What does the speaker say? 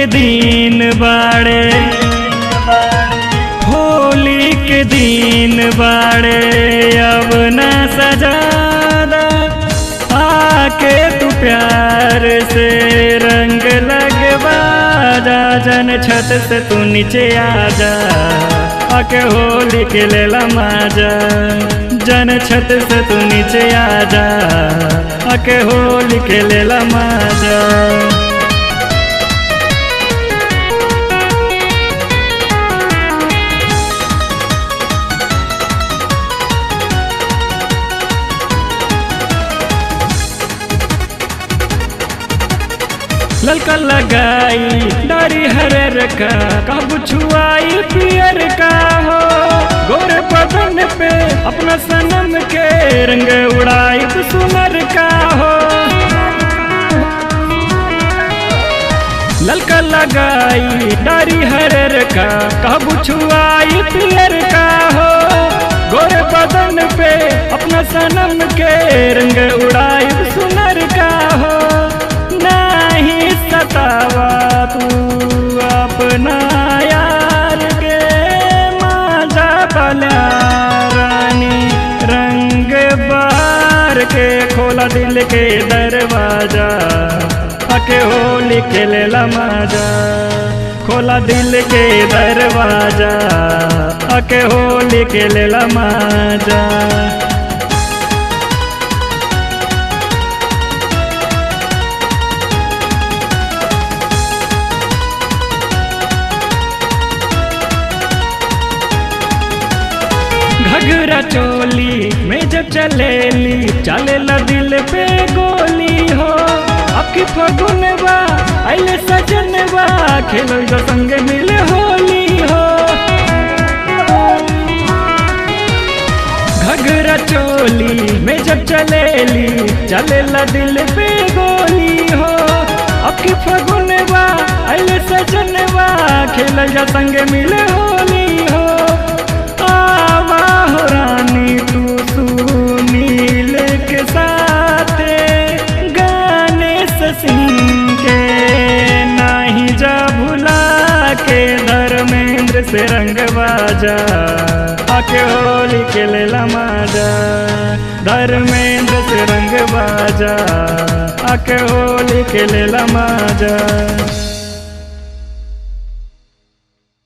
के दिन बाड़े, होली के दिन बाड़े, अब न सजादा आके तू प्यार से रंग लगवा जा। जन छत से तू नीचे आजा, आके होली के लेला माजा। जन छत से तू नीचे आजा, आके होली के लेला माजा। ललका लगाई डारी हरर का, कब छुआई पियर का हो। गोरे बदन पे अपना सनम के रंग उड़ाई सुनर का हो। ललका लगाई डारी हरर का, कब छुआई पियर का हो। गोरे बदन पे अपना सनम के रंग उड़ाई सुनर का हो। नहीं सतावा तू अपना यार के, माजा बला रानी रंग बार के। खोला दिल के दरवाजा, आके होली खेलेला माजा। खोला दिल के दरवाजा, आके होली खेलेला माजा। घघरा चोली में जब चलेली, चलेला दिल पे गोली हो। आपकी फगुनवा आइले सजनवा, खेलो जो संग मिले होली हो। घघरा चोली में जब चलेली, चलेला दिल पे गोली हो। आपकी फगुनवा आइले सजनवा, खेलो जो संग मिले होली हो। आवा हो रानी तू सुनील के साथ, गाने सिंह के नाही जा भुला के। धर्मेंद्र से रंग बाजा, आके होली के लेला माजा। धर्मेंद्र से रंग बाजा, आके होली के लेला माजा।